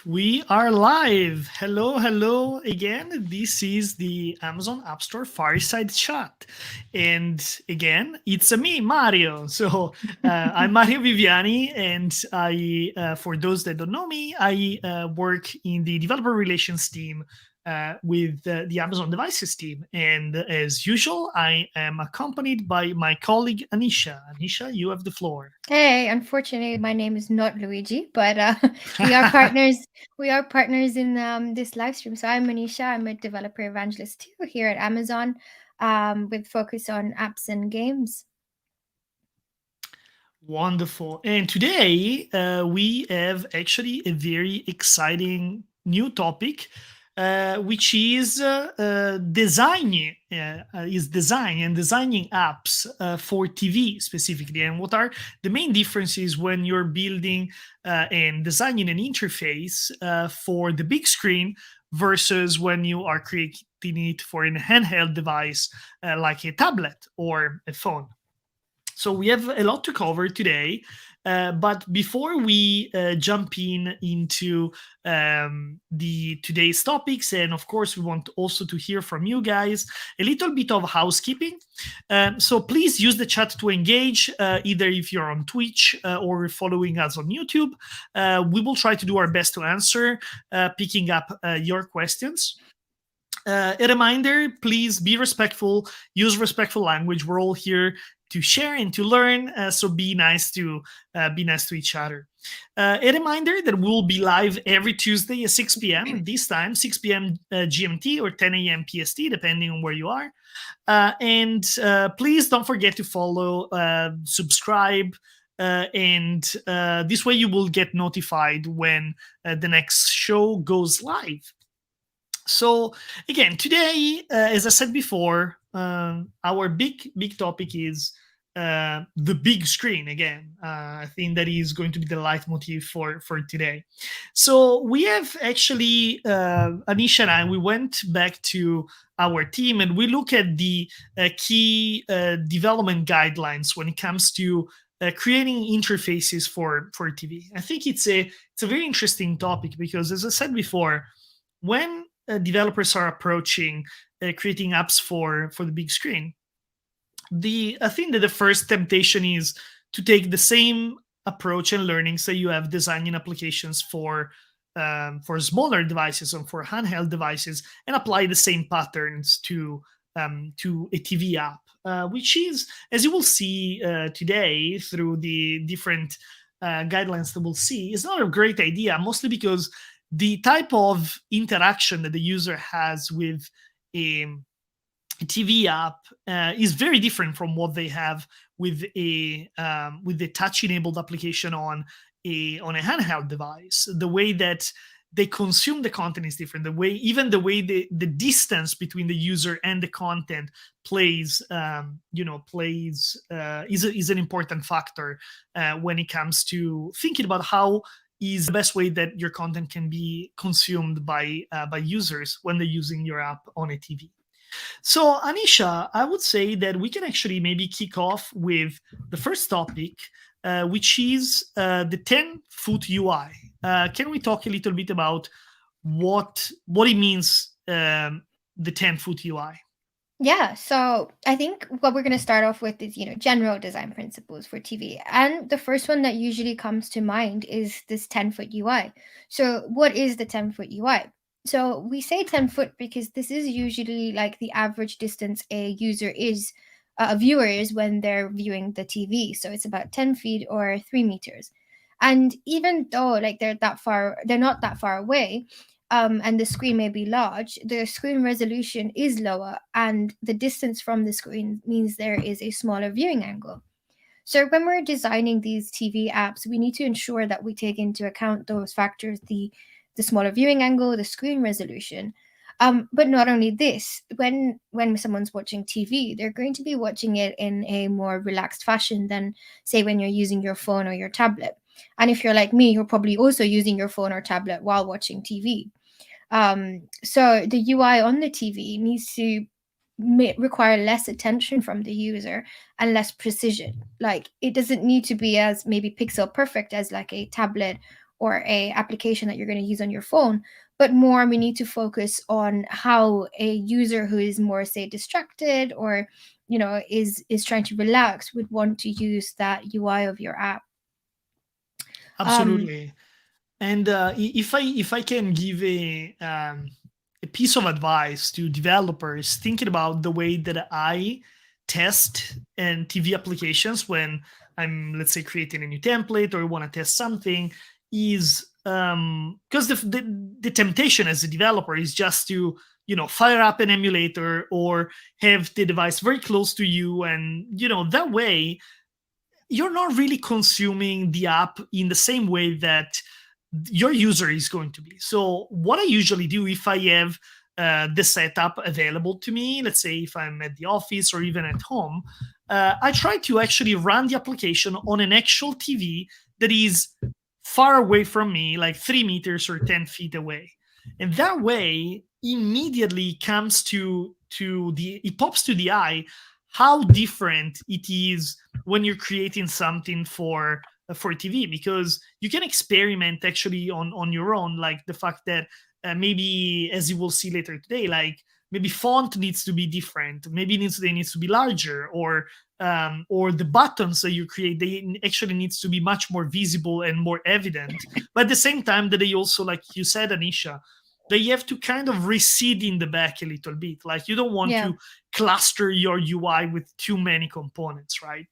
We are live. Hello, hello again. This is the Amazon Appstore FireSide Chat. And again, it's me, Mario. So I'm Mario Viviani, and for those that don't know me, I work in the developer relations team with the Amazon Devices team. And as usual, I am accompanied by my colleague, Anisha. Anisha, you have the floor. Hey, unfortunately, my name is not Luigi, but we are partners. We are partners in this live stream. So I'm Manisha. I'm a developer evangelist too here at Amazon, with focus on apps and games. Wonderful. And today we have actually a very exciting new topic, which is designing apps for TV specifically, and what are the main differences when you're building and designing an interface for the big screen versus when you are creating it for a handheld device like a tablet or a phone. So we have a lot to cover today. But before we jump into the today's topics, and of course we want also to hear from you guys, a little bit of housekeeping. So please use the chat to engage, either if you're on Twitch or following us on YouTube. We will try to do our best to answer, picking up your questions. A reminder, please be respectful, use respectful language. We're all here to share and to learn, so be nice to each other. A reminder that we'll be live every Tuesday at 6 p.m. this time, 6 p.m. GMT or 10 a.m. PST, depending on where you are. And please don't forget to follow, subscribe, and this way you will get notified when the next show goes live. So again, today, as I said before, our big topic is the big screen. Again, I think that is going to be the leitmotif for today. So we have actually, Anisha and I, we went back to our team and we look at the key development guidelines when it comes to creating interfaces for TV. I think it's a very interesting topic because, as I said before, when developers are approaching creating apps for the big screen, I think that the first temptation is to take the same approach and learnings that you have designing applications for smaller devices and for handheld devices, and apply the same patterns to a TV app, which is, as you will see today through the different guidelines that we'll see, is not a great idea, mostly because the type of interaction that the user has with a TV app is very different from what they have with a touch-enabled application on a handheld device. The way that they consume the content is different. The way the distance between the user and the content is an important factor when it comes to thinking about how is the best way that your content can be consumed by users when they're using your app on a TV. So, Anisha, I would say that we can actually maybe kick off with the first topic, which is the 10-foot UI. Can we talk a little bit about what it means, the 10-foot UI? Yeah, so I think what we're going to start off with is, general design principles for TV. And the first one that usually comes to mind is this 10-foot UI. So what is the 10-foot UI? So we say 10 foot because this is usually like the average distance a viewer is when they're viewing the TV. So it's about 10 feet or 3 meters. And even though like they're not that far away, and the screen may be large, the screen resolution is lower, and the distance from the screen means there is a smaller viewing angle. So when we're designing these TV apps, we need to ensure that we take into account those factors: the smaller viewing angle, the screen resolution. But not only this, when someone's watching TV, they're going to be watching it in a more relaxed fashion than, say, when you're using your phone or your tablet. And if you're like me, you're probably also using your phone or tablet while watching TV. So the UI on the TV needs to require less attention from the user and less precision. Like, it doesn't need to be as maybe pixel perfect as like a tablet or a application that you're going to use on your phone, but more we need to focus on how a user who is more, say, distracted, or is trying to relax, would want to use that UI of your app. um Absolutely. And if I can give a piece of advice to developers thinking about the way that I test and TV applications when I'm, let's say, creating a new template or want to test something, is because the temptation as a developer is just to fire up an emulator or have the device very close to you, and that way you're not really consuming the app in the same way that your user is going to be. So what I usually do, if I have the setup available to me, let's say if I'm at the office or even at home, I try to actually run the application on an actual TV that is far away from me, like 3 meters or 10 feet away. And that way immediately comes to it pops to the eye how different it is when you're creating something for TV, because you can experiment actually on your own, like the fact that maybe, as you will see later today, like maybe font needs to be different, maybe they needs to be larger, or the buttons that you create, they actually needs to be much more visible and more evident. But at the same time, that they also, like you said, Anisha, they have to kind of recede in the back a little bit. Like you don't want yeah. to cluster your UI with too many components, right?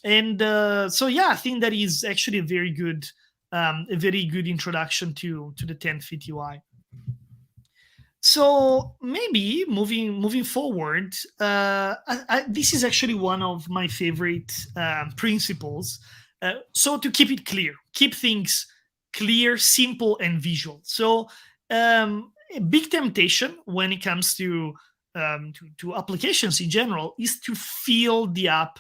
And so yeah, I think that is actually a very good introduction to the 10-feet UI. So maybe moving forward, this is actually one of my favorite principles. So to keep it clear, keep things clear, simple, and visual. So a big temptation when it comes to applications in general is to fill the app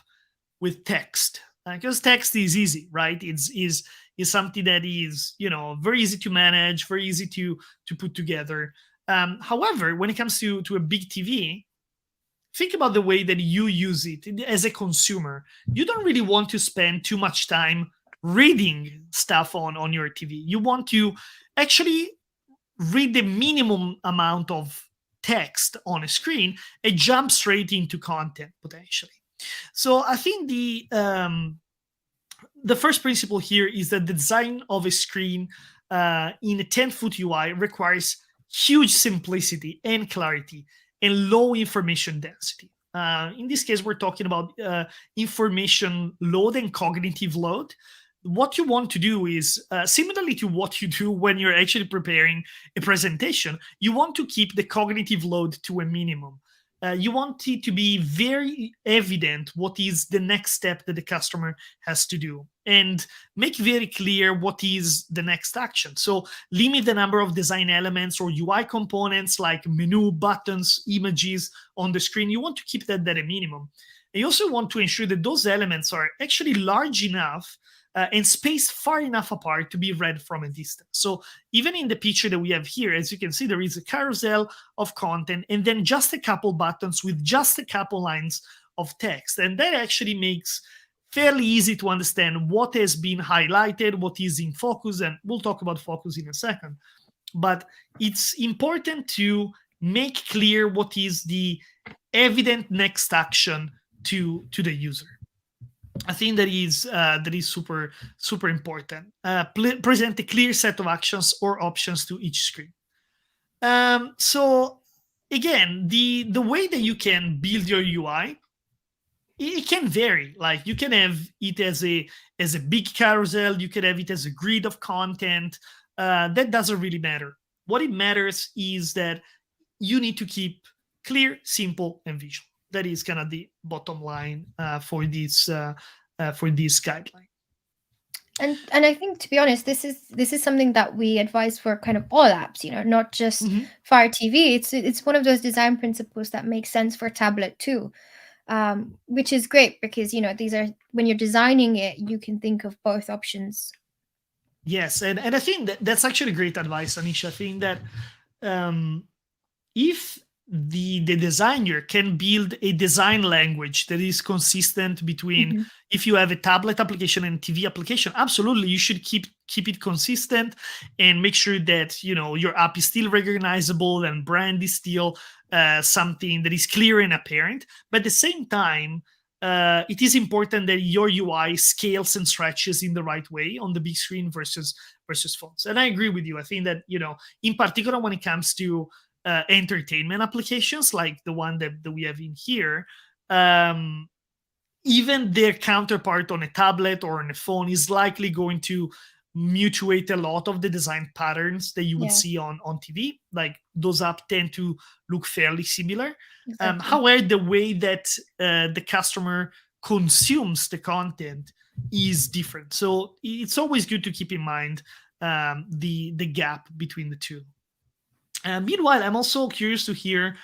with text, because text is easy, right? Is something that is very easy to manage, very easy to put together. However, when it comes to a big TV, think about the way that you use it as a consumer. You don't really want to spend too much time reading stuff on your TV. You want to actually read the minimum amount of text on a screen and jump straight into content potentially. So I think the first principle here is that the design of a screen in a 10-foot UI requires huge simplicity and clarity and low information density. In this case, we're talking about information load and cognitive load. What you want to do is, similarly to what you do when you're actually preparing a presentation, you want to keep the cognitive load to a minimum. You want it to be very evident what is the next step that the customer has to do, and make very clear what is the next action. So limit the number of design elements or UI components like menu, buttons, images on the screen. You want to keep that at a minimum. And you also want to ensure that those elements are actually large enough and spaced far enough apart to be read from a distance. So even in the picture that we have here, as you can see, there is a carousel of content and then just a couple buttons with just a couple lines of text. And that actually makes fairly easy to understand what has been highlighted, what is in focus, and we'll talk about focus in a second. But it's important to make clear what is the evident next action to the user. I think that is super important. Present a clear set of actions or options to each screen. So again, the way that you can build your UI, it can vary. Like you can have it as a big carousel. You can have it as a grid of content. That doesn't really matter. What it matters is that you need to keep clear, simple, and visual. That is kind of the bottom line for this guideline. And I think, to be honest, this is something that we advise for kind of all apps, not just Fire TV. It's one of those design principles that makes sense for tablet too, which is great because these are, when you're designing it, you can think of both options. Yes, and I think that's actually great advice, Anisha. I think that if the designer can build a design language that is consistent between, Hmm. if you have a tablet application and TV application, absolutely you should keep it consistent and make sure that your app is still recognizable and brand is still something that is clear and apparent. But at the same time, it is important that your UI scales and stretches in the right way on the big screen versus phones. And I agree with you. I think that in particular when it comes to entertainment applications like the one that we have in here, um, even their counterpart on a tablet or on a phone is likely going to mutuate a lot of the design patterns that you would Yeah, see on TV. Like those apps tend to look fairly similar. exactly. However, the way that the customer consumes the content is different. So it's always good to keep in mind the gap between the two. Meanwhile, I'm also curious to hear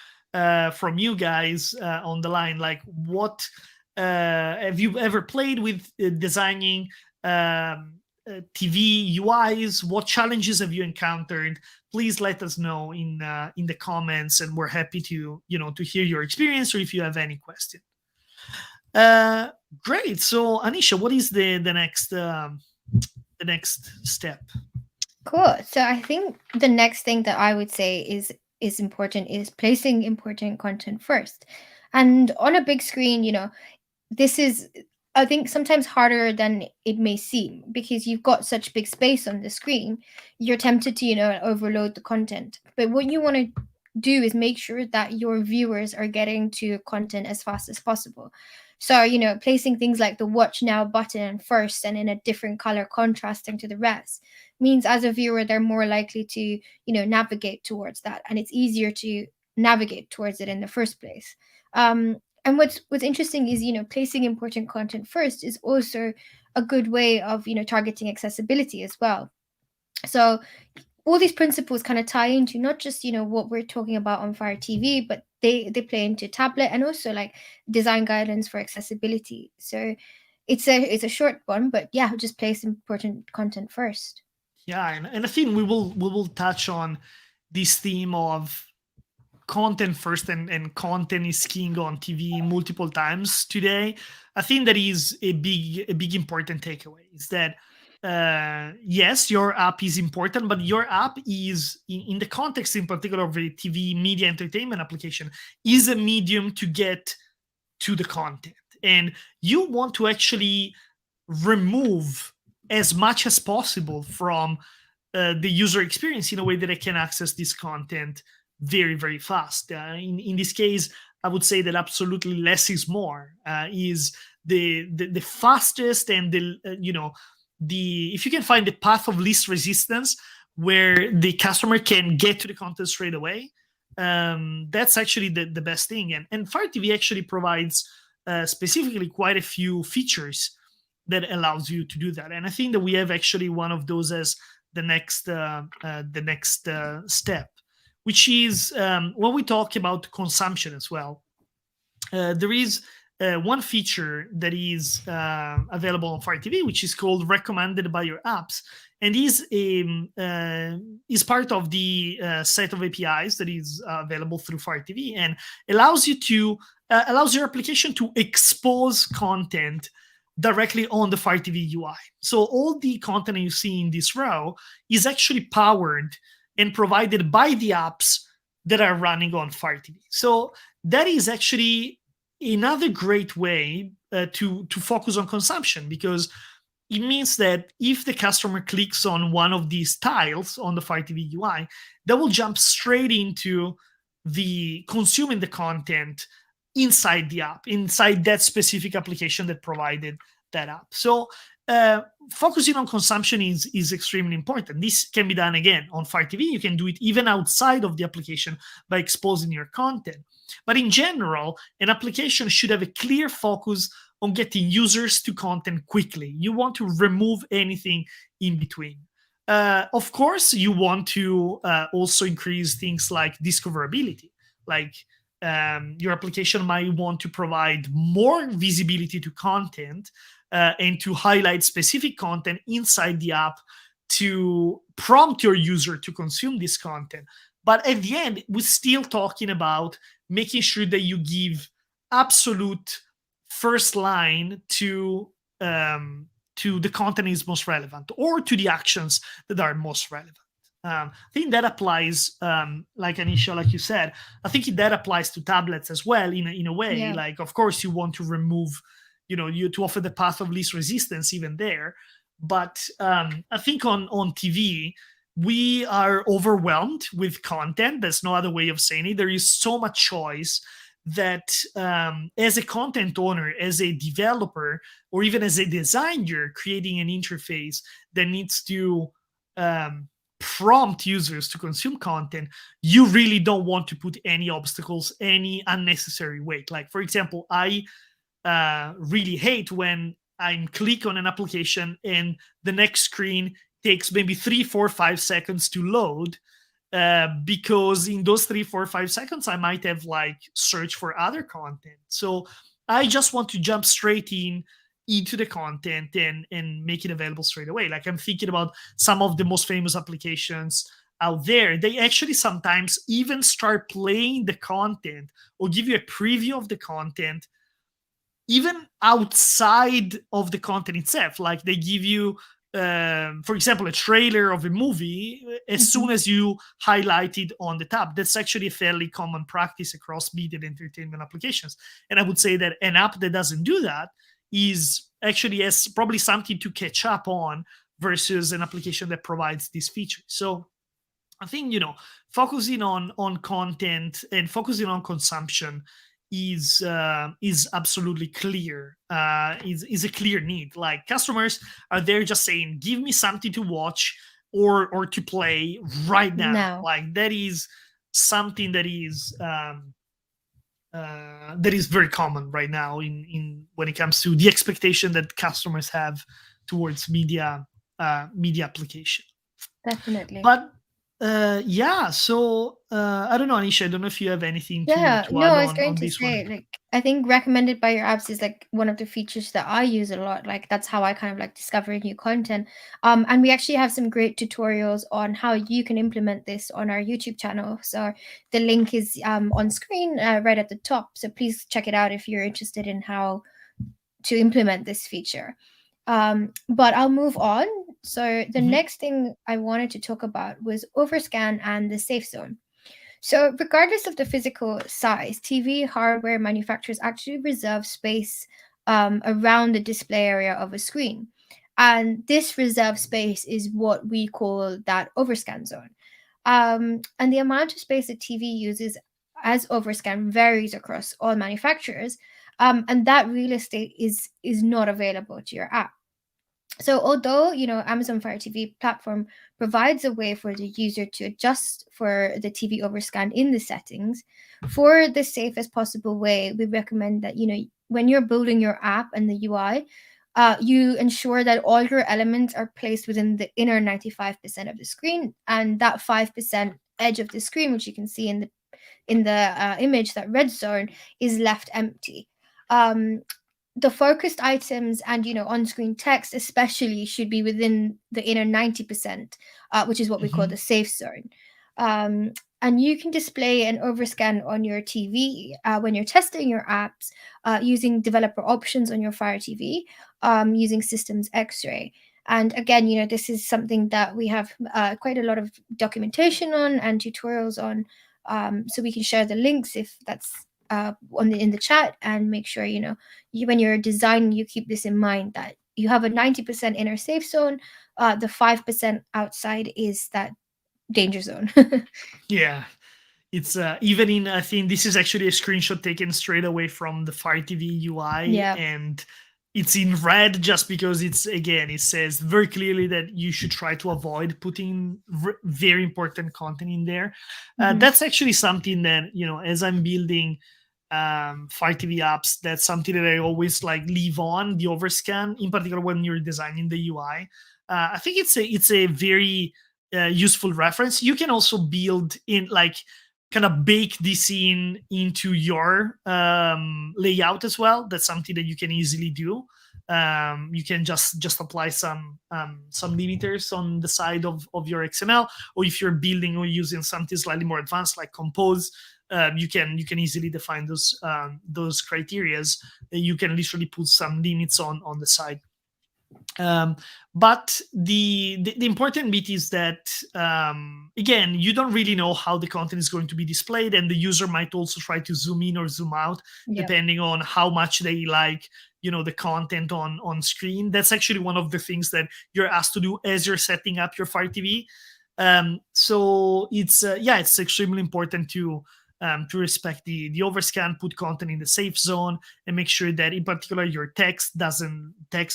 from you guys on the line. Like, what have you ever played with designing TV UIs? What challenges have you encountered? Please let us know in the comments, and we're happy to to hear your experience or if you have any question. Uh, Great. So, Anisha, what is the next step? Cool. So I think the next thing that I would say is important is placing important content first. And on a big screen, this is, I think, sometimes harder than it may seem, because you've got such big space on the screen. You're tempted to, overload the content. But what you want to do is make sure that your viewers are getting to content as fast as possible. So, placing things like the watch now button first and in a different color contrasting to the rest means, as a viewer, they're more likely to, navigate towards that, and it's easier to navigate towards it in the first place. And what's interesting is, placing important content first is also a good way of, targeting accessibility as well. So all these principles kind of tie into not just, what we're talking about on Fire TV, but they play into tablet and also like design guidelines for accessibility. So it's a short one, but yeah, just place important content first. Yeah, and I think we will touch on this theme of content first and content is king on TV multiple times today. I think that is a big important takeaway is that yes, your app is important, but your app is in the context in particular of a TV media entertainment application is a medium to get to the content, and you want to actually remove as much as possible from the user experience in a way that I can access this content very, very fast. In this case, I would say that absolutely less is more. Is the fastest and the if you can find the path of least resistance where the customer can get to the content straight away, that's actually the best thing. And Fire TV actually provides specifically quite a few features that allows you to do that. And I think that we have actually one of those as the next step, which is when we talk about consumption as well. There is one feature that is available on Fire TV, which is called recommended by your apps, and is part of the set of APIs that is available through Fire TV, and allows your application to expose content directly on the Fire TV UI. So all the content you see in this row is actually powered and provided by the apps that are running on Fire TV. So that is actually another great way to focus on consumption, because it means that if the customer clicks on one of these tiles on the Fire TV UI, that will jump straight into the consuming the content inside the app, inside that specific application that provided that app. So focusing on consumption is extremely important. This can be done again on Fire TV. You can do it even outside of the application by exposing your content. But in general, an application should have a clear focus on getting users to content quickly. You want to remove anything in between. Of course, you want to also increase things like discoverability. Like your application might want to provide more visibility to content and to highlight specific content inside the app to prompt your user to consume this content. But at the end, we're still talking about making sure that you give absolute first line to the content is most relevant, or to the actions that are most relevant. I think that applies, like Anisha, like you said, I think that applies to tablets as well in a way. Yeah. Like, of course, you want to remove, you to offer the path of least resistance even there. But I think on TV, we are overwhelmed with content. There's no other way of saying it. There is so much choice that as a content owner, as a developer, or even as a designer creating an interface that needs to prompt users to consume content, you really don't want to put any obstacles, any unnecessary weight. Like, for example, I really hate when I click on an application and the next screen takes maybe 3, 4, 5 seconds to load, because in those 3, 4, 5 seconds I might have like searched for other content. So I just want to jump straight into the content and make it available straight away. Like, I'm thinking about some of the most famous applications out there. They actually sometimes even start playing the content or give you a preview of the content even outside of the content itself. Like, they give you, for example, a trailer of a movie as soon as you highlight it on the tab. That's actually a fairly common practice across media and entertainment applications. And I would say that an app that doesn't do that is actually has probably something to catch up on versus an application that provides this feature. So I think, focusing on content and focusing on consumption is absolutely clear. Is a clear need. Like, customers are there just saying, "Give me something to watch or to play right now." No. Like, that is something that is very common right now in when it comes to the expectation that customers have towards media application. Definitely. But yeah, so I don't know, Anisha, I don't know if you have anything to Yeah, to no, add I was on going to this one. say, like, I think recommended by your apps is like one of the features that I use a lot. Like, that's how I kind of like discover new content. And we actually have some great tutorials on how you can implement this on our YouTube channel. So the link is on screen right at the top. So please check it out if you're interested in how to implement this feature. But I'll move on. So the Mhm. next thing I wanted to talk about was Overscan and the safe zone. So, regardless of the physical size, TV hardware manufacturers actually reserve space around the display area of a screen. And this reserved space is what we call that overscan zone. And the amount of space that TV uses as overscan varies across all manufacturers. And that real estate is not available to your app. So although Amazon Fire TV platform provides a way for the user to adjust for the TV overscan in the settings, for the safest possible way, we recommend that when you're building your app and the UI, you ensure that all your elements are placed within the inner 95% of the screen, and that 5% edge of the screen, which you can see in the image, that red zone, is left empty. Um, the focused items and on-screen text especially should be within the inner 90%, which is what we call Mhm. the safe zone. um, and you can display an overscan on your TV when you're testing your apps using developer options on your Fire TV, using Systems X-ray. And again, this is something that we have quite a lot of documentation on and tutorials on, so we can share the links if that's in the chat, and make sure when you're designing, you keep this in mind, that you have a 90% inner safe zone. The 5% outside is that danger zone. Yeah, it's even in, I think this is actually a screenshot taken straight away from the Fire TV UI, Yeah. and it's in red just because it says very clearly that you should try to avoid putting very important content in there. Mhm. That's actually something that, as I'm building Fire TV apps, that's something that I always like leave on the overscan, in particular when you're designing the UI. I think it's a very useful reference. You can also build in, like, kind of bake this into your layout as well. That's something that you can easily do. you can just apply some limiters on the side of your XML, or if you're building or using something slightly more advanced like Compose, you can easily define those criterias. You can literally put some limits on the side. But the important bit is that, again, you don't really know how the content is going to be displayed, and the user might also try to zoom in or zoom out depending on how much they like the content on screen. That's actually one of the things that you're asked to do as you're setting up your Fire TV. So it's extremely important to respect the overscan, put content in the safe zone, and make sure that in particular your text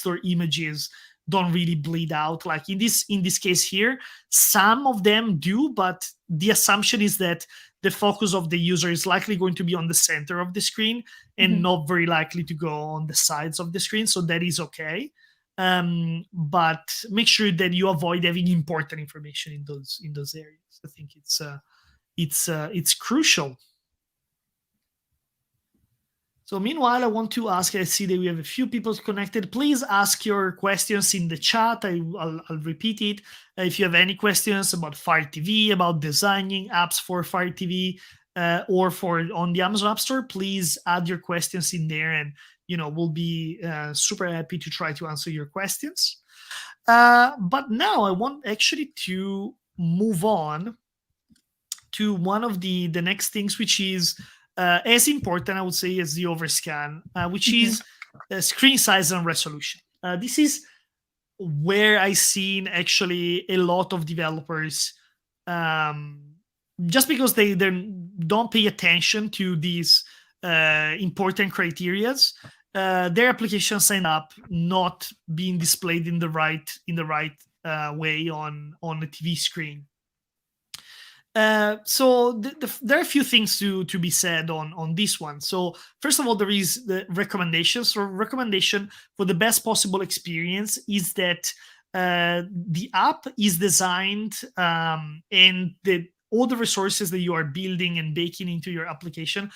or images don't really bleed out. Like in this case here, some of them do, but the assumption is that the focus of the user is likely going to be on the center of the screen and not very likely to go on the sides of the screen. So that is okay. But make sure that you avoid having important information in those areas. I think it's crucial. So meanwhile, I want to ask, I see that we have a few people connected. Please ask your questions in the chat. I'll repeat it. If you have any questions about Fire TV, about designing apps for Fire TV, or on the Amazon Appstore, please add your questions in there, and we'll be super happy to try to answer your questions. But now I want actually to move on to one of the next things, which is as important, I would say, as the overscan, which is screen size and resolution. This is where I've seen actually a lot of developers, just because they don't pay attention to these important criterias, their applications end up not being displayed in the right way on the TV screen. So there are a few things to be said on this one. So first of all, there is the recommendations. So recommendation for the best possible experience is that the app is designed, and all the resources that you are building and baking into your application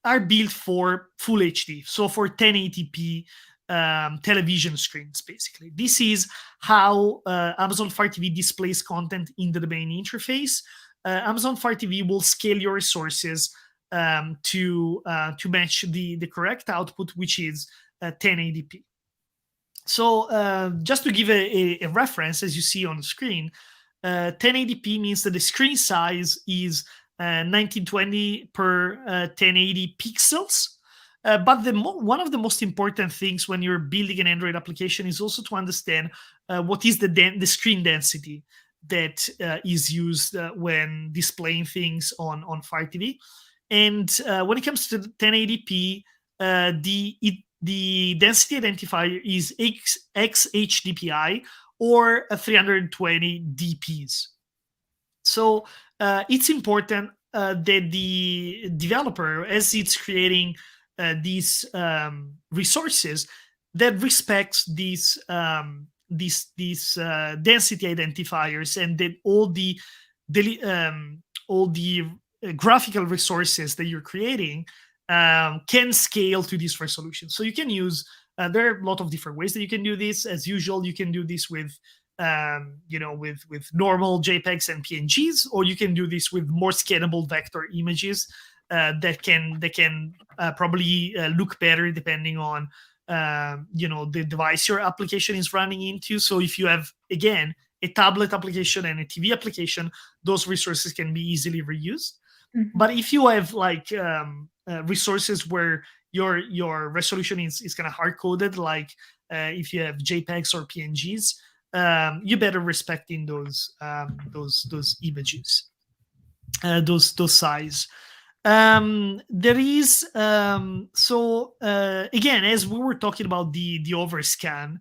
are built for full HD, so for 1080p television screens, basically. This is how Amazon Fire TV displays content in the main interface. Amazon Fire TV will scale your resources to match the correct output, which is 1080p. So just to give a reference, as you see on the screen, 1080p means that the screen size is 1920 per 1080 pixels. But one of the most important things when you're building an Android application is also to understand what is the screen density that is used when displaying things on Fire TV. And when it comes to 1080p, the density identifier is XHDPI, or 320 dps. So it's important that the developer, as it's creating these resources, that respects these density identifiers, and that all the graphical resources that you're creating can scale to this resolution. So you can use there are a lot of different ways that you can do this. As usual, you can do this with normal JPEGs and PNGs, or you can do this with more scalable vector images that can probably look better depending on the device your application is running into. So if you have, again, a tablet application and a TV application, those resources can be easily reused. But if you have resources where your resolution is kind of hard coded, like if you have JPEGs or PNGs, you better respecting those images, those size. There is again, as we were talking about the overscan,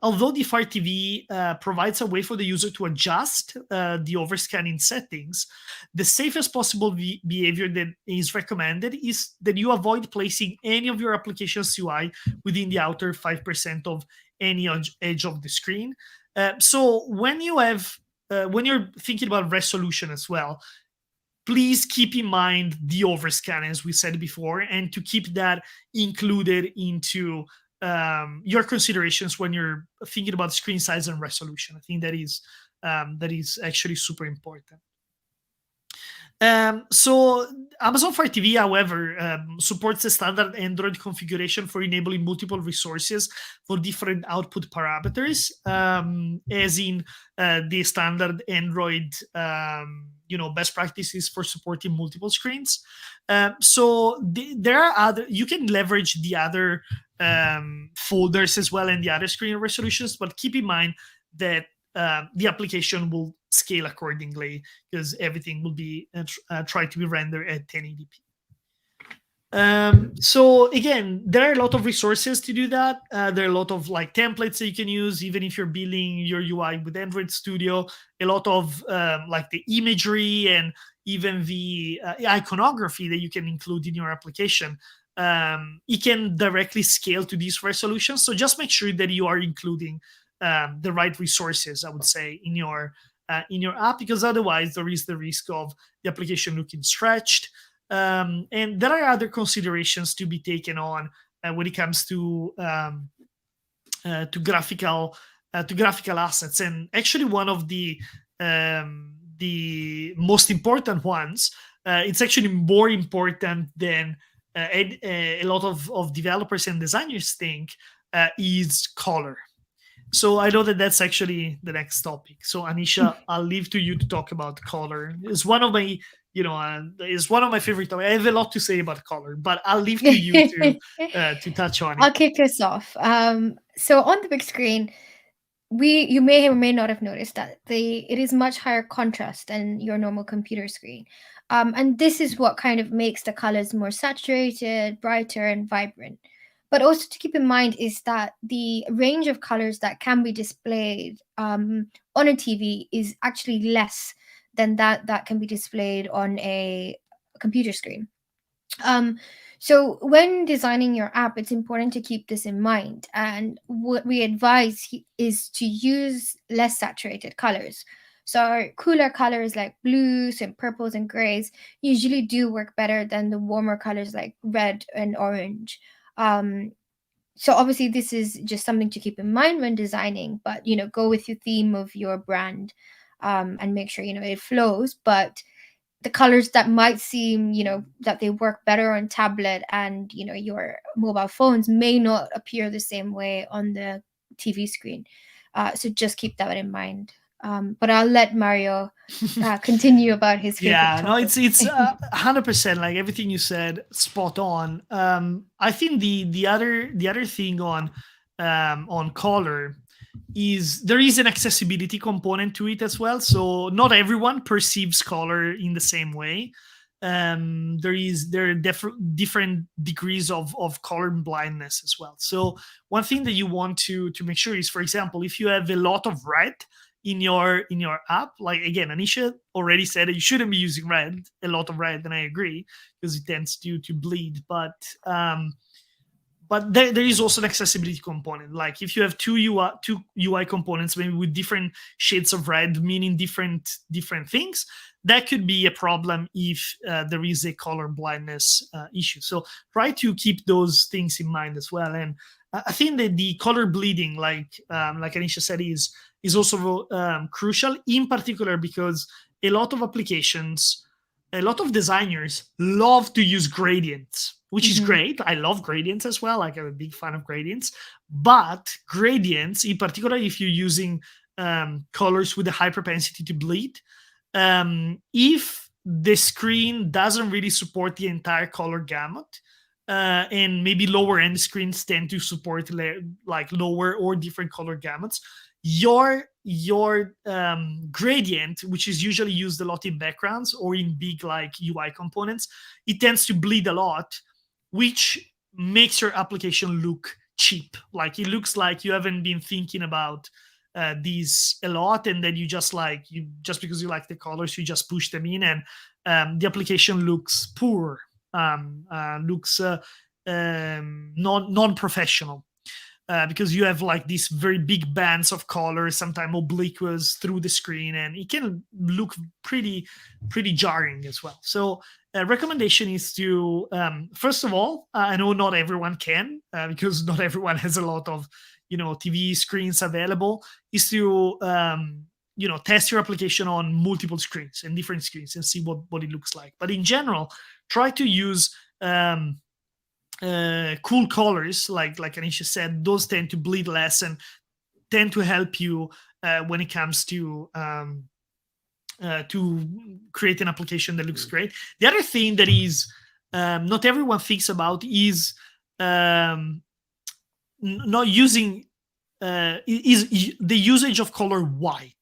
although the Fire TV provides a way for the user to adjust the overscanning settings, the safest possible behavior that is recommended is that you avoid placing any of your application's UI within the outer 5% of any edge of the screen. So when you're thinking about resolution as well, please keep in mind the overscan, as we said before, and to keep that included into your considerations when you're thinking about screen size and resolution. I think that is actually super important. So Amazon Fire TV, however, supports the standard Android configuration for enabling multiple resources for different output parameters, as in the standard Android, best practices for supporting multiple screens. There are other. You can leverage the other folders as well and the other screen resolutions, but keep in mind that the application will scale accordingly because everything will be tried to be rendered at 1080p. So again, there are a lot of resources to do that. There are a lot of like templates that you can use, even if you're building your UI with Android Studio. A lot of like the imagery and even the iconography that you can include in your application. It can directly scale to these resolutions. So just make sure that you are including the right resources, I would say, in your app, because otherwise there is the risk of the application looking stretched. And there are other considerations to be taken on when it comes to graphical assets. And actually, one of the most important ones, it's actually more important than a lot of developers and designers think, is color. So I know that that's actually the next topic. So Anisha, I'll leave to you to talk about color. It's one of my, it's one of my favorite topics. I have a lot to say about color, but I'll leave to you to touch on it. I'll kick us off. So on the big screen, you may or may not have noticed that it is much higher contrast than your normal computer screen. And this is what kind of makes the colors more saturated, brighter, and vibrant. But also to keep in mind is that the range of colors that can be displayed on a TV is actually less than that can be displayed on a computer screen. So when designing your app, it's important to keep this in mind. And what we advise is to use less saturated colors. So cooler colors like blues and purples and grays usually do work better than the warmer colors like red and orange. So obviously this is just something to keep in mind when designing, but go with your theme of your brand, and make sure it flows. But the colors that might seem, that they work better on tablet and, your mobile phones may not appear the same way on the TV screen. So just keep that in mind. But I'll let Mario continue about his favorite Yeah, no, topic. it's 100%, like everything you said, spot on. I think the other thing on color is there is an accessibility component to it as well. So not everyone perceives color in the same way. There are different degrees of color blindness as well. So one thing that you want to make sure is, for example, if you have a lot of red in your app, like again, Anisha already said that you shouldn't be using a lot of red, and I agree, because it tends to bleed. But there is also an accessibility component. Like if you have two UI components, maybe with different shades of red, meaning different things, that could be a problem if there is a color blindness issue. So try to keep those things in mind as well. And I think that the color bleeding, like Anisha said, is also crucial, in particular because a lot of applications, a lot of designers love to use gradients, which is great. I love gradients as well. Like I'm a big fan of gradients. But gradients, in particular, if you're using colors with a high propensity to bleed, if the screen doesn't really support the entire color gamut, and maybe lower end screens tend to support like lower or different color gamuts, your gradient, which is usually used a lot in backgrounds or in big like UI components, it tends to bleed a lot, which makes your application look cheap. Like it looks like you haven't been thinking about these a lot, and then you just because you like the colors, you just push them in, and the application looks poor, looks non-professional. because you have like these very big bands of color, sometimes obliquous through the screen, and it can look pretty jarring as well. So recommendation is to first of all, I know not everyone can because not everyone has a lot of TV screens available, is to test your application on multiple screens and different screens and see what it looks like. But in general, try to use cool colors, like Anisha said. Those tend to bleed less and tend to help you when it comes to create an application that looks great. The other thing that is not everyone thinks about is not using is the usage of color white.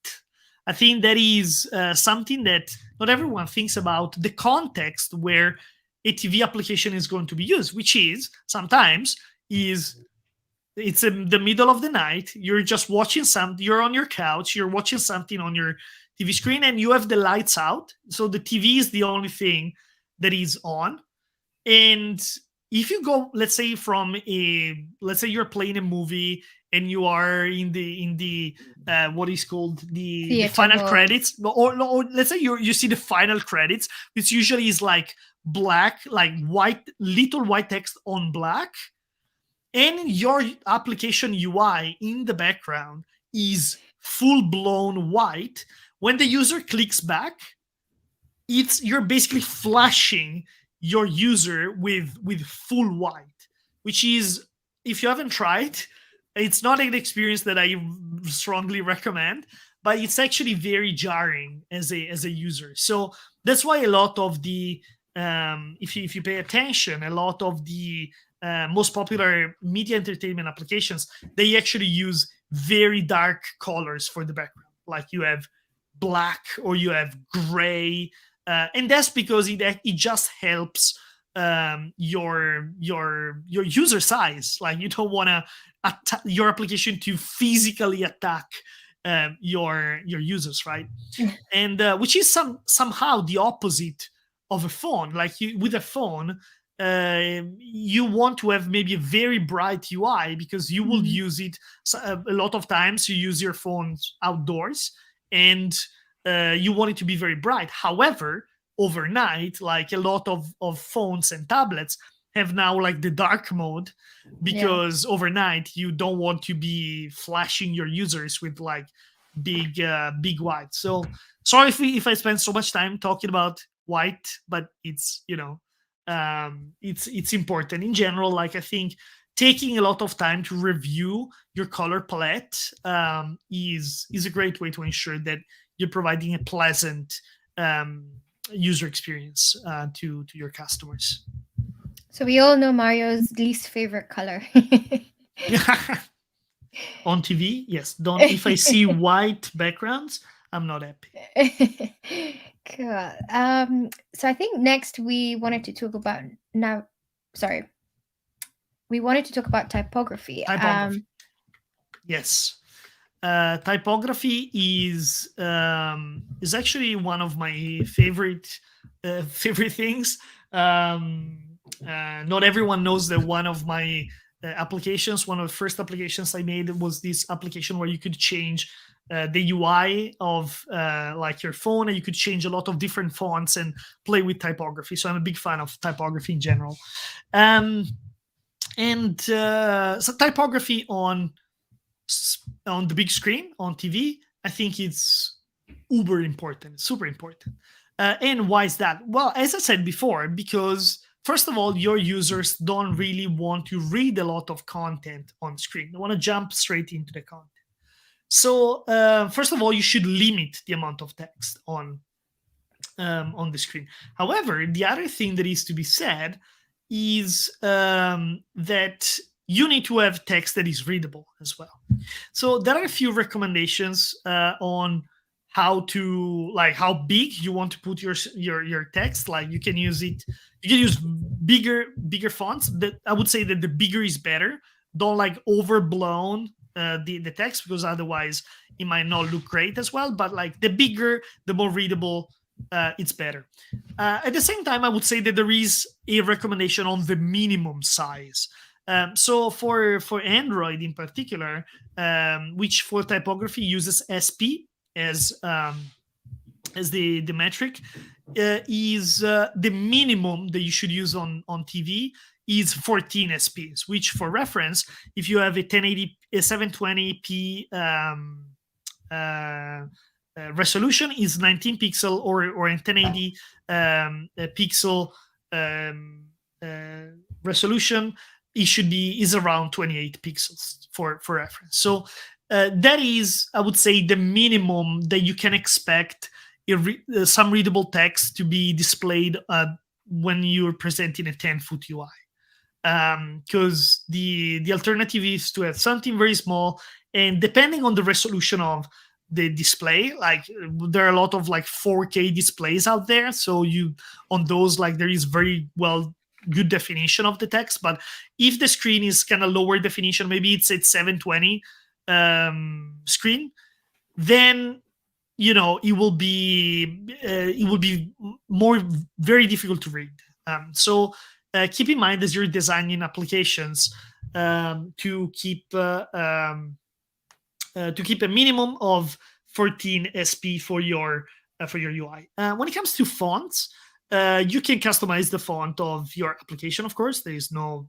I think that is something that not everyone thinks about, the context where a TV application is going to be used, which is sometimes it's in the middle of the night, you're just watching something, you're on your couch, you're watching something on your TV screen, and you have the lights out, so the TV is the only thing that is on. And if you go, let's say you're playing a movie and you are in the what is called the final credits, or let's say you see the final credits, which usually is like black, like white, little white text on black, and your application UI in the background is full-blown white. When the user clicks back, you're basically flashing your user with full white, which is, if you haven't tried, it's not an experience that I strongly recommend, but it's actually very jarring as a user. So that's why a lot of the if you pay attention, a lot of the most popular media entertainment applications, they actually use very dark colors for the background, like you have black or you have gray, and that's because it just helps your user size. Like, you don't want your application to physically attack your users, right? And which is somehow the opposite of a phone. Like, with a phone, you want to have maybe a very bright UI because you will use it a lot of times. You use your phones outdoors, and you want it to be very bright. However, overnight, like, a lot of phones and tablets have now like the dark mode, because overnight you don't want to be flashing your users with like big white. So sorry if I spend so much time talking about white, but it's it's important in general. Like, I think taking a lot of time to review your color palette is a great way to ensure that you're providing a pleasant user experience to your customers. So we all know Mario's least favorite color. On TV, yes. If I see white backgrounds, I'm not happy. Cool. So I think next we wanted to talk about typography. Yes. Typography is actually one of my favorite things. Not everyone knows that one of my applications, one of the first applications I made, was this application where you could change the UI of like your phone, and you could change a lot of different fonts and play with typography. So I'm a big fan of typography in general. So typography on the big screen on TV, I think it's super important. And why is that? Well, as I said before, because first of all, your users don't really want to read a lot of content on screen. They want to jump straight into the content. So first of all, you should limit the amount of text on the screen. However, the other thing that is to be said is that you need to have text that is readable as well. So there are a few recommendations on how big you want to put your text. Like, you can use bigger fonts. That I would say that the bigger is better. Don't like overblown the text, because otherwise it might not look great as well. But like, the bigger, the more readable, it's better. At the same time, I would say that there is a recommendation on the minimum size. So for Android in particular, which for typography uses SP as the metric, is the minimum that you should use on TV is 14 SPs. Which, for reference, if you have a 1080 a 720p resolution, is 19 pixel, or in 1080 pixel um, uh, resolution, it should be is around 28 pixels for reference. So that is, I would say, the minimum that you can expect some readable text to be displayed when you're presenting a 10-foot UI. Because the alternative is to have something very small, and depending on the resolution of the display, like there are a lot of like 4K displays out there, so you on those, like, there is very well good definition of the text. But if the screen is kind of lower definition, maybe it's at 720 screen, then it will be more very difficult to read. So keep in mind, as you're designing applications, to keep a minimum of 14 SP for your UI. When it comes to fonts, you can customize the font of your application. Of course, there is no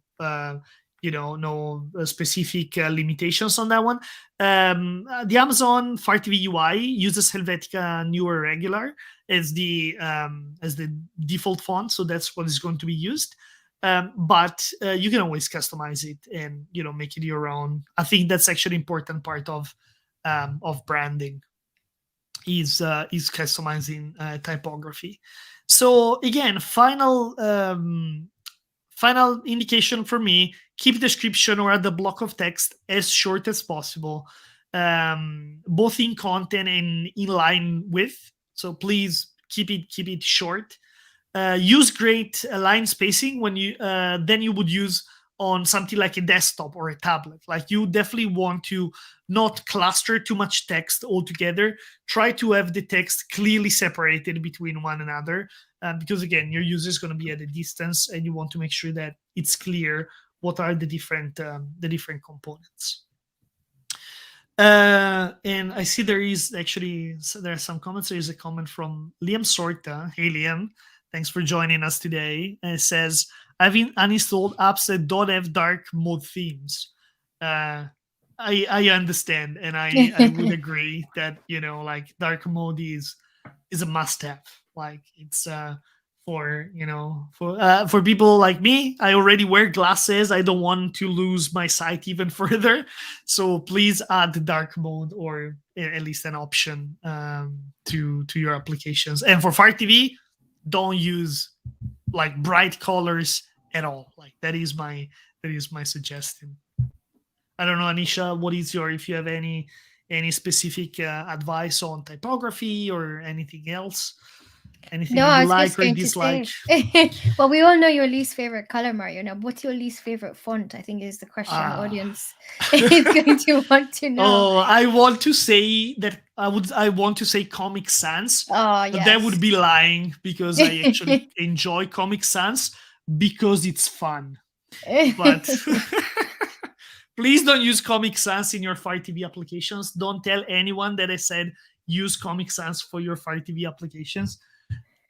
no specific limitations on that one. The Amazon Fire TV UI uses Helvetica Newer Regular as the default font, so that's what is going to be used. But you can always customize it and make it your own. I think that's actually an important part of branding, is customizing typography. So again, final indication for me: keep description or the block of text as short as possible, both in content and in line width. So please keep it short. Use great line spacing when you then you would use on something like a desktop or a tablet. Like, you definitely want to not cluster too much text altogether. Try to have the text clearly separated between one another, because again, your user is going to be at a distance, and you want to make sure that it's clear what are the different components. And I see there are some comments. There is a comment from Liam Sorta. Hey, Liam. Thanks for joining us today. And it says, I've uninstalled apps that don't have dark mode themes. I understand, and I would agree that like, dark mode is a must-have. Like, it's for people like me. I already wear glasses. I don't want to lose my sight even further. So please add dark mode, or at least an option to your applications. And for Fire TV, don't use like bright colors at all. Like, that is my suggestion. I don't know, Anisha, what is if you have any specific advice on typography or anything else, anything No, I you was like just or going to dislike? say. Well, we all know your least favorite color, Mario. Now, what's your least favorite font? I think is the question the audience is going to want to know. Oh, I want to say that I want to say Comic Sans, Oh, but that would yes. be lying, because I actually enjoy Comic Sans because it's fun. But please don't use Comic Sans in your Fire TV applications. Don't tell anyone that I said use Comic Sans for your Fire TV applications,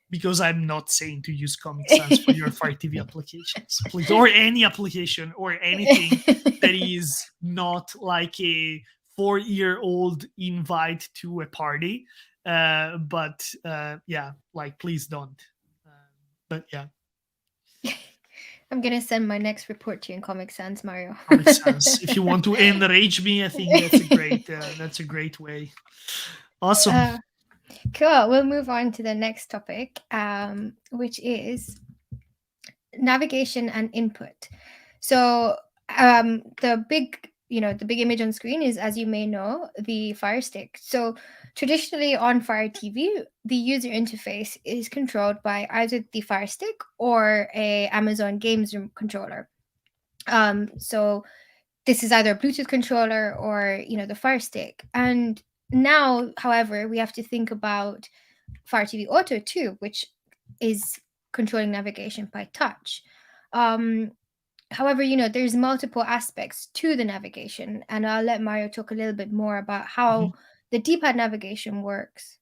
because I'm not saying to use Comic Sans for your Fire TV applications, please, or any application or anything that is not like a 4-year-old invite to a party. But yeah, like, please don't. But yeah. I'm gonna send my next report to you in Comic Sans, Mario. Comic Sans. If you want to enrage me, I think that's a great way. Awesome. Cool. We'll move on to the next topic, which is navigation and input. So the big image on screen is, as you may know, the Fire Stick. So traditionally on Fire TV, the user interface is controlled by either the Fire Stick or a Amazon Games Room controller. So this is either a Bluetooth controller or the Fire Stick. And now, however, we have to think about Fire TV Auto too, which is controlling navigation by touch. However, there's multiple aspects to the navigation, and I'll let Mario talk a little bit more about how the D-pad navigation works.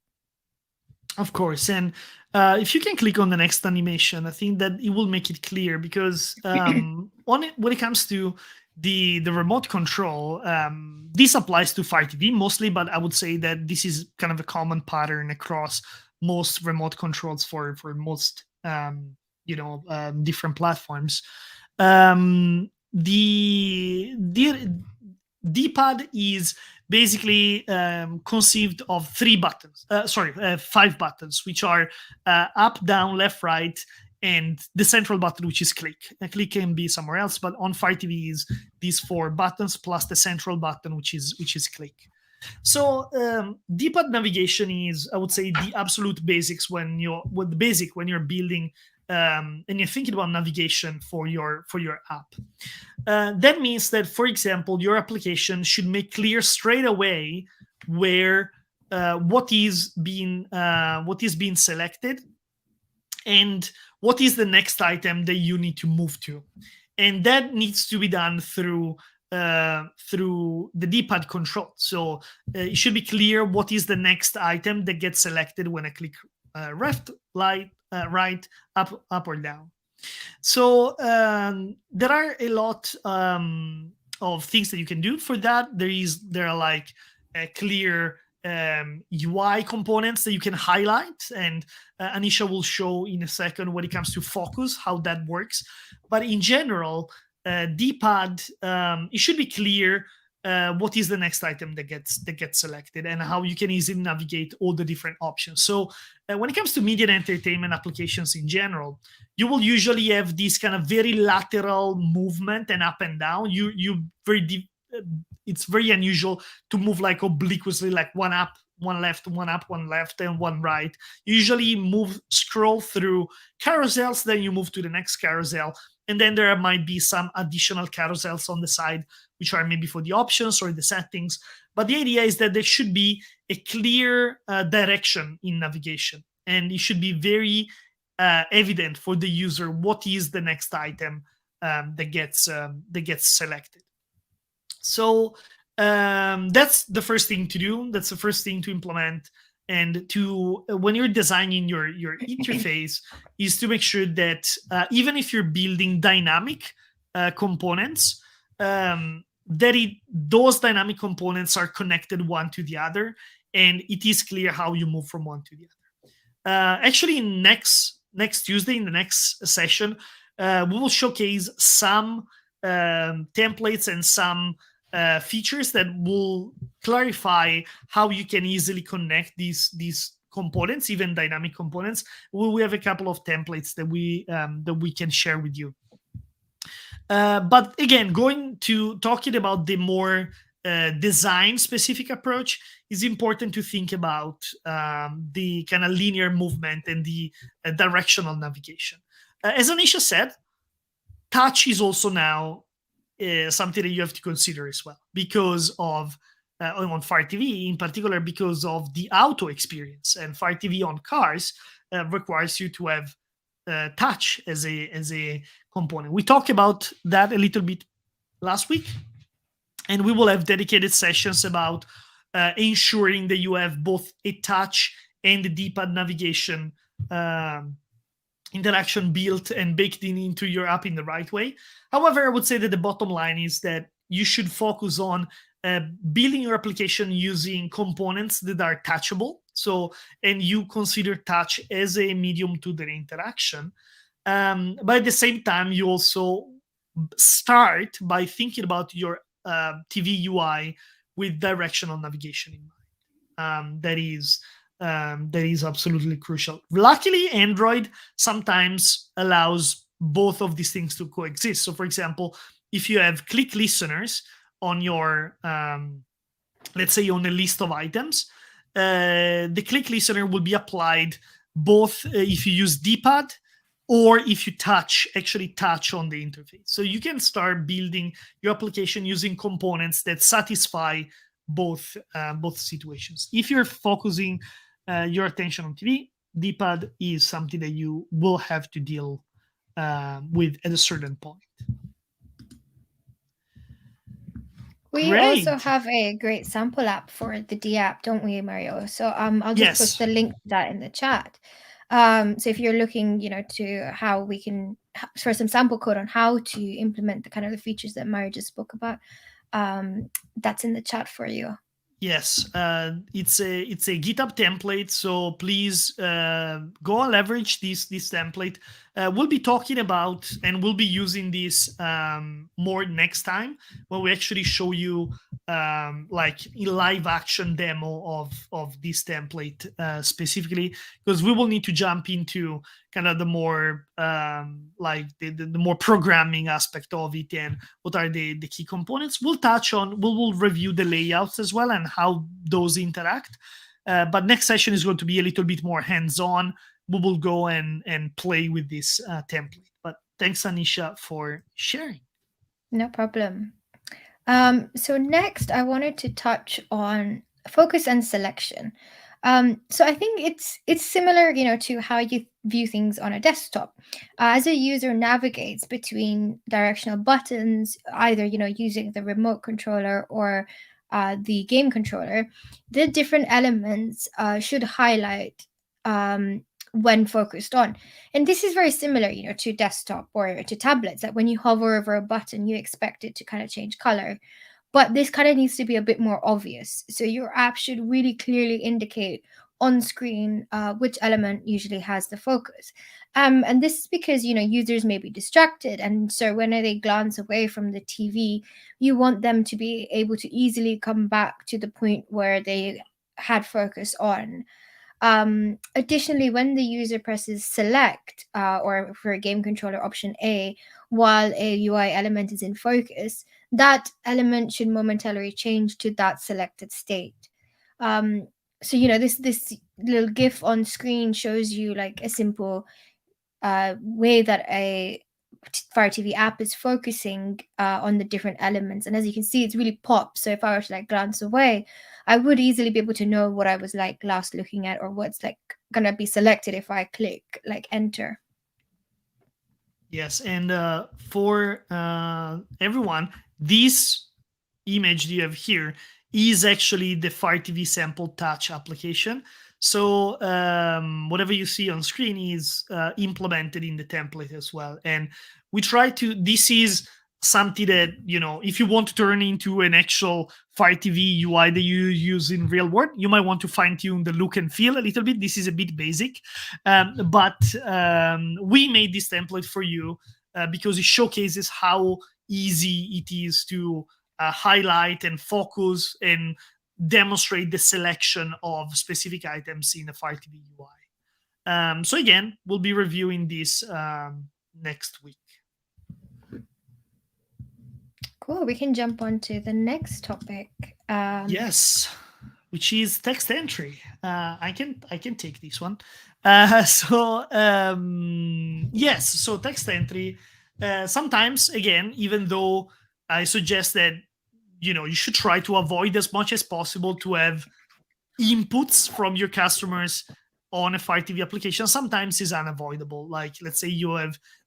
Of course, and if you can click on the next animation, I think that it will make it clear, because when it comes to the remote control, this applies to Fire TV mostly, but I would say that this is kind of a common pattern across most remote controls for most different platforms. The D-pad is basically conceived of five buttons, which are up, down, left, right, and the central button, which is click. A click can be somewhere else, but on Fire TV is these four buttons plus the central button, which is click. So D-pad navigation is, I would say, the absolute basics when you're building and you're thinking about navigation for your app. That means that, for example, your application should make clear straight away where what is being selected and what is the next item that you need to move to, and that needs to be done through the D-pad control. So it should be clear what is the next item that gets selected when I click left, right, up or down. So there are a lot of things that you can do for that. There are like clear UI components that you can highlight, and Anisha will show in a second when it comes to focus how that works. But in general, D-pad, it should be clear what is the next item that gets selected, and how you can easily navigate all the different options. So when it comes to media and entertainment applications in general, you will usually have this kind of very lateral movement and up and down. It's very unusual to move like obliquously, like one up, one left, one up, one left, and one right. You usually scroll through carousels, then you move to the next carousel, and then there might be some additional carousels on the side, which are maybe for the options or the settings. But the idea is that there should be a clear direction in navigation, and it should be very evident for the user what is the next item that gets selected. So that's the first thing to do. That's the first thing to implement. And when you're designing your interface, is to make sure that even if you're building dynamic components, those dynamic components are connected one to the other, and it is clear how you move from one to the other. Actually, next Tuesday, in the next session, we will showcase some templates and some features that will clarify how you can easily connect these components, even dynamic components. We have a couple of templates that we can share with you. But again, talking about the more design specific approach, is important to think about the kind of linear movement and the directional navigation. As Anisha said, touch is also now something that you have to consider as well, because of on Fire TV in particular, because of the auto experience. And Fire TV on cars requires you to have touch as a component. We talked about that a little bit last week, and we will have dedicated sessions about ensuring that you have both a touch and the D-pad navigation interaction built and baked into your app in the right way. However, I would say that the bottom line is that you should focus on building your application using components that are touchable. So, and you consider touch as a medium to the interaction. But at the same time, you also start by thinking about your TV UI with directional navigation in mind. That is absolutely crucial. Luckily, Android sometimes allows both of these things to coexist. So, for example, if you have click listeners on your, let's say, on a list of items, the click listener will be applied both if you use D-pad or if you actually touch on the interface. So you can start building your application using components that satisfy both situations. If you're focusing your attention on TV, D-pad is something that you will have to deal with at a certain point. We also Great. have a great sample app for the D app, don't we, Mario? So I'll just post Yes. the link to that in the chat. So if you're looking, to how we can for some sample code on how to implement the kind of the features that Mario just spoke about, that's in the chat for you. Yes, it's a GitHub template, so please go and leverage this template. We'll be talking about and we'll be using this more next time when we actually show you like a live action demo of this template specifically, because we will need to jump into kind of the more like the more programming aspect of it and what are the key components. We'll review the layouts as well and how those interact. But next session is going to be a little bit more hands-on. We will go and play with this template. But thanks, Anisha, for sharing. No problem. So next, I wanted to touch on focus and selection. So I think it's similar, to how you view things on a desktop. As a user navigates between directional buttons, either using the remote controller or the game controller, the different elements should highlight when focused on. And this is very similar, to desktop or to tablets. That when you hover over a button, you expect it to kind of change color. But this kind of needs to be a bit more obvious. So your app should really clearly indicate on screen which element usually has the focus. And this is because, users may be distracted. And so when they glance away from the TV, you want them to be able to easily come back to the point where they had focus on. Additionally, when the user presses select or for a game controller option A while a UI element is in focus, that element should momentarily change to that selected state. So this little GIF on screen shows you like a simple way that a Fire TV app is focusing on the different elements, and as you can see, it's really pops. So if I were to like glance away, I would easily be able to know what I was like last looking at, or what's like gonna be selected if I click like enter. Yes, and for everyone, this image you have here is actually the Fire TV Sample Touch application. So whatever you see on screen is implemented in the template as well. And we try to, this is something that, if you want to turn into an actual Fire TV UI that you use in real world, you might want to fine tune the look and feel a little bit. This is a bit basic, but we made this template for you because it showcases how easy it is to highlight and focus and demonstrate the selection of specific items in the Fire TV UI. So again, we'll be reviewing this next week. Cool. We can jump on to the next topic. Yes, which is text entry. I can take this one. Yes, so text entry. Sometimes, again, even though I suggest that you should try to avoid as much as possible to have inputs from your customers on a Fire TV application, sometimes is unavoidable. Like, let's say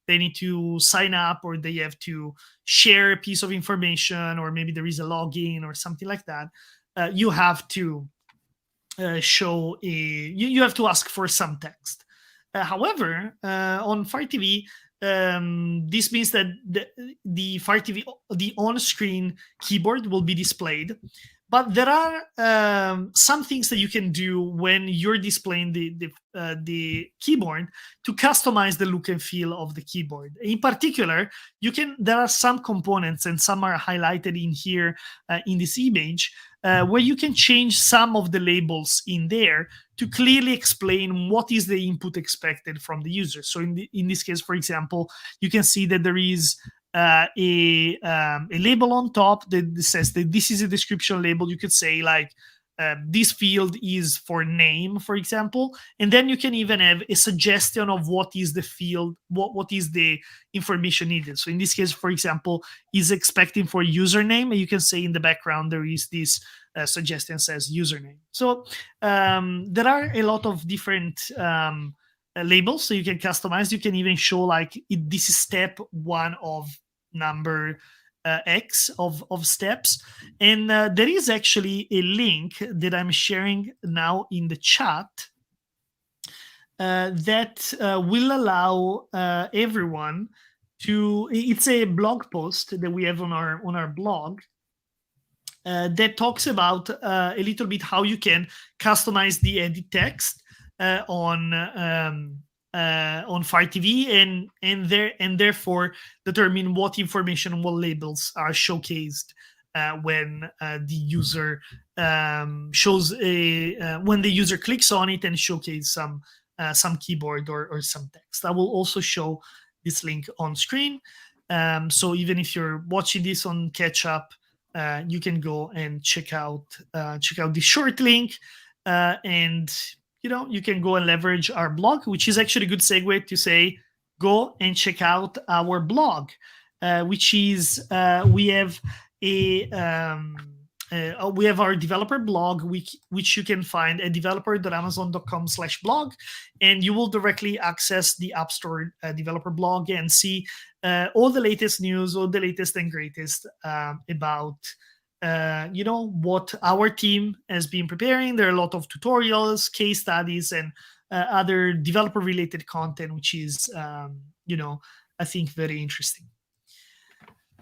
they need to sign up, or they have to share a piece of information, or maybe there is a login or something like that. You have to show you have to ask for some text. However, on Fire TV, this means that the Fire TV, the on-screen keyboard will be displayed. But there are some things that you can do when you're displaying the keyboard to customize the look and feel of the keyboard. In particular, there are some components, and some are highlighted in here in this image, where you can change some of the labels in there to clearly explain what is the input expected from the user. So in this case, for example, you can see that there is a label on top that says that this is a description label. You could say like this field is for name, for example, and then you can even have a suggestion of what is the field, what is the information needed. So in this case, for example, is expecting for username, and you can say in the background there is this suggestion says username. So there are a lot of different labels, so you can customize. You can even show like this is step 1 of number X of steps. And there is actually a link that I'm sharing now in the chat that will allow everyone to. It's a blog post that we have on our blog that talks about a little bit how you can customize the edit text on Fire TV, and therefore determine what information, what labels are showcased when the user shows when the user clicks on it and showcase some keyboard or some text. I will also show this link on screen. So even if you're watching this on catch up, you can go and check out the short link, and you can go and leverage our blog, which is actually a good segue to say go and check out our blog, which is we have our developer blog, which you can find at developer.amazon.com/blog, and you will directly access the Appstore developer blog and see all the latest news, all the latest and greatest about what our team has been preparing. There are a lot of tutorials, case studies, and other developer related content, which is I think very interesting.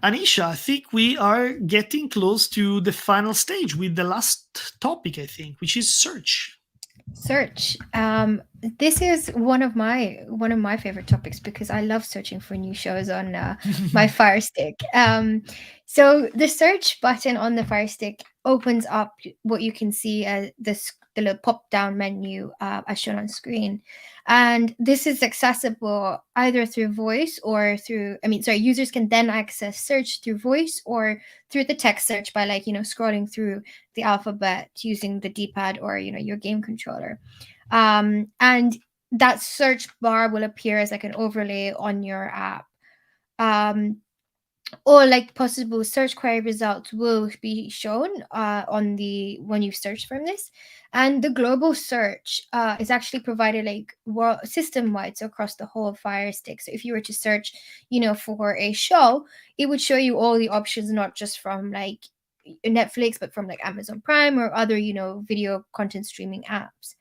Anisha, I think we are getting close to the final stage with the last topic, I think, which is search. Search. This is one of my favorite topics because I love searching for new shows on my Fire Stick. So the search button on the Fire Stick opens up what you can see as the little pop down menu as shown on screen, and this is accessible either through voice or through. Users can then access search through voice or through the text search by scrolling through the alphabet using the D-pad or your game controller, and that search bar will appear as an overlay on your app, or possible search query results will be shown when you search from this. And the global search is actually provided system wide, so across the whole Fire Stick. So if you were to search for a show, it would show you all the options, not just from Netflix, but from Amazon Prime or other video content streaming apps.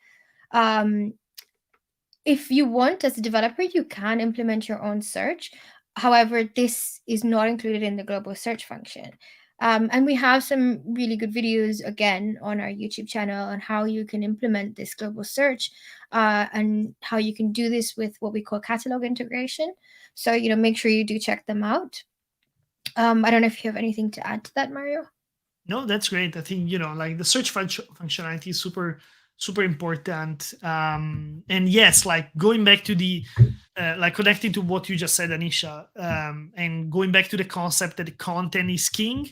If you want, as a developer, you can implement your own search. However, this is not included in the global search function. And we have some really good videos, again, on our YouTube channel on how you can implement this global search and how you can do this with what we call catalog integration. So, make sure you do check them out. I don't know if you have anything to add to that, Mario. No, that's great. I think the search functionality is super important. And yes, going back to the connecting to what you just said, Anisha, and going back to the concept that the content is king.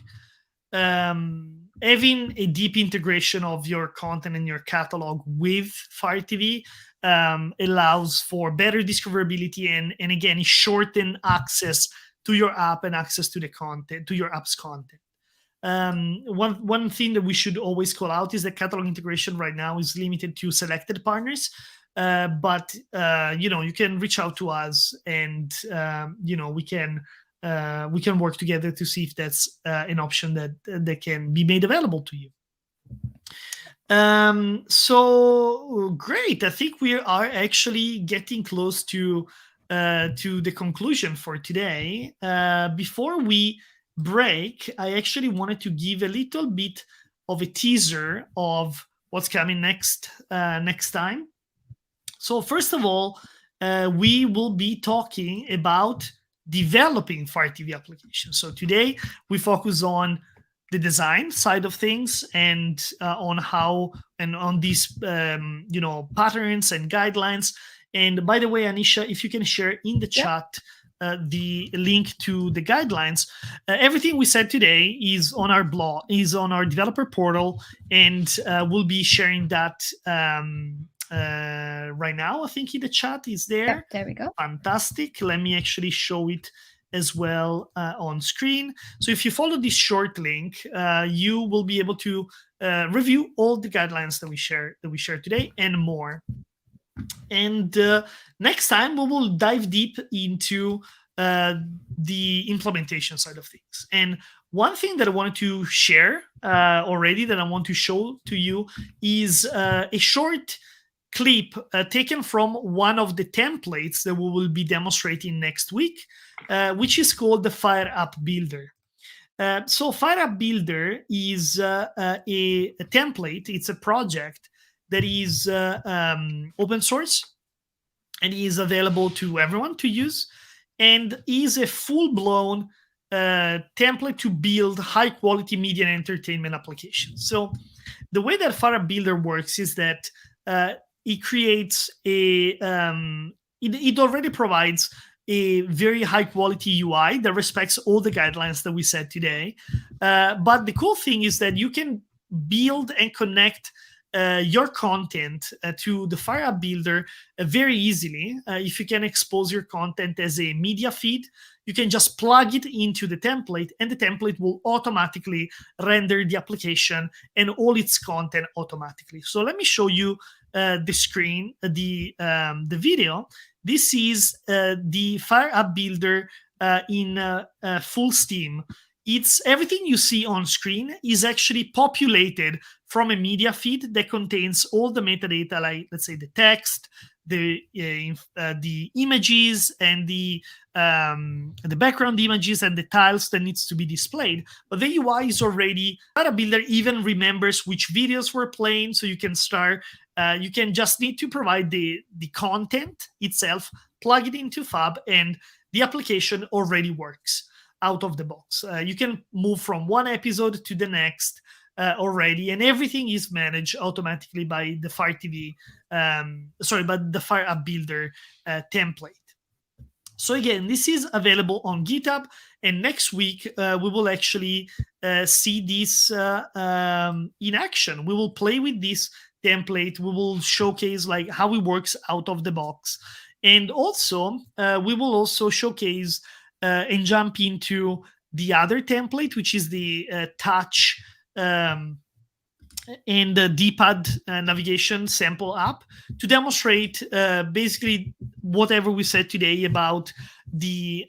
Having a deep integration of your content and your catalog with Fire TV allows for better discoverability and again shorten access to your app and access to the content, to your app's content. One thing that we should always call out is that catalog integration right now is limited to selected partners, but you can reach out to us and we can work together to see if that's an option that can be made available to you. So great. I think we are actually getting close to the conclusion for today. Before we break, I actually wanted to give a little bit of a teaser of what's coming next time. So first of all, we will be talking about developing Fire TV applications. So today we focus on the design side of things and on how and on these patterns and guidelines. And by the way, Anisha, if you can share in the chat the link to the guidelines. Everything we said today is on our blog, is on our developer portal, and we'll be sharing that right now. I think in the chat is there. Yep, there we go. Fantastic. Let me actually show it as well on screen. So if you follow this short link, you will be able to review all the guidelines that we share today and more. And next time we will dive deep into the implementation side of things. And one thing that I wanted to share already that I want to show to you is a short clip taken from one of the templates that we will be demonstrating next week, which is called the Fire App Builder. So Fire App Builder is a template. It's a project that is open source and is available to everyone to use, and is a full-blown template to build high-quality media and entertainment applications. So the way that Fire App Builder works is that it creates a it already provides a very high quality UI that respects all the guidelines that we said today. But the cool thing is that you can build and connect your content to the Fire App Builder very easily. If you can expose your content as a media feed, you can just plug it into the template, and the template will automatically render the application and all its content automatically. So let me show you the screen, the video. This is the Fire App Builder in full steam. It's everything you see on screen is actually populated from a media feed that contains all the metadata, like let's say the text, the images, and the background images and the tiles that needs to be displayed. But the UI is already, Fire App Builder even remembers which videos were playing, so you can start. You can just need to provide the content itself, plug it into Fab, and the application already works out of the box. You can move from one episode to the next already, and everything is managed automatically by the Fire TV, by the Fire App Builder template. So again, this is available on GitHub, and next week we will actually see this in action. We will play with this template. We will showcase like how it works out of the box, and also we will also showcase and jump into the other template, which is the touch and the D-pad navigation sample app, to demonstrate basically whatever we said today about the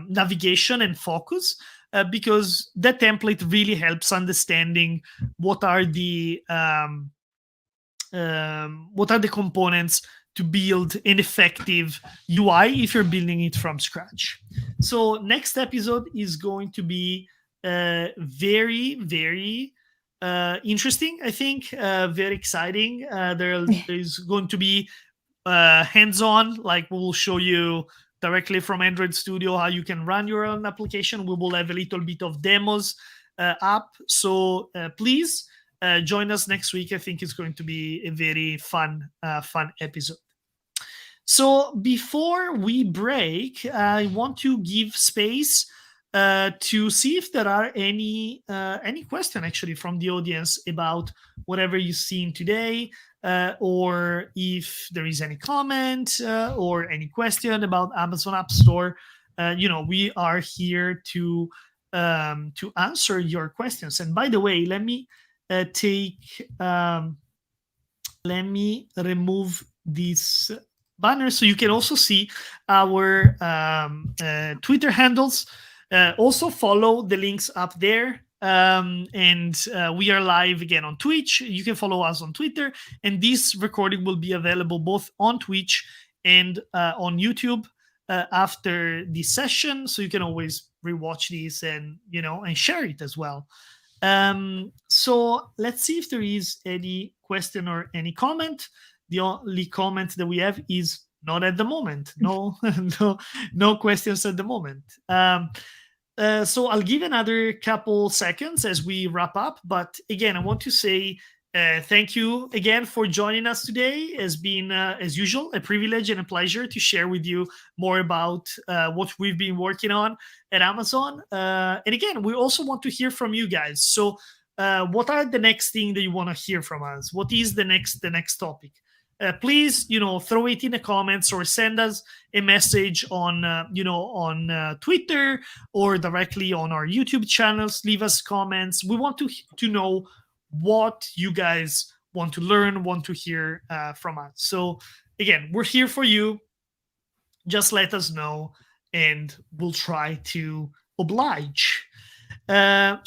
navigation and focus, because that template really helps understanding what are the components to build an effective UI if you're building it from scratch. So next episode is going to be very, very interesting, I think, very exciting. There is going to be hands-on, like we will show you directly from Android Studio how you can run your own application. We will have a little bit of demos up. So please join us next week. I think it's going to be a very fun episode. So before we break, I want to give space to see if there are any question actually from the audience about whatever you've seen today, or if there is any comment or any question about Amazon Appstore. We are here to answer your questions. And by the way, let me remove this banner so you can also see our Twitter handles. Also follow the links up there. And we are live again on Twitch. You can follow us on Twitter, and this recording will be available both on Twitch and on YouTube after this session, so you can always rewatch this and share it as well. So let's see if there is any question or any comment. The only comment that we have is not at the moment. No, no questions at the moment. So I'll give another couple seconds as we wrap up. But again, I want to say thank you again for joining us today. It's been, as usual, a privilege and a pleasure to share with you more about what we've been working on at Amazon. And again, we also want to hear from you guys. So what are the next thing that you want to hear from us? What is the next topic? Please, throw it in the comments or send us a message on Twitter or directly on our YouTube channels. Leave us comments. We want to know what you guys want to learn, want to hear from us. So again, we're here for you. Just let us know. and we'll try to oblige. After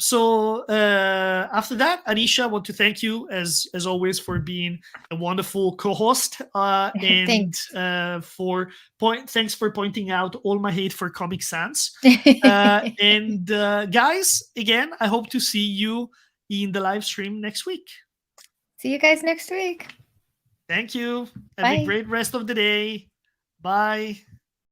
that, Anisha, I want to thank you as always for being a wonderful co-host, and thanks for pointing out all my hate for Comic Sans. And guys, again, I hope to see you in the live stream next week. See you guys next week. Thank you. Have Bye. a great rest of the day. Bye.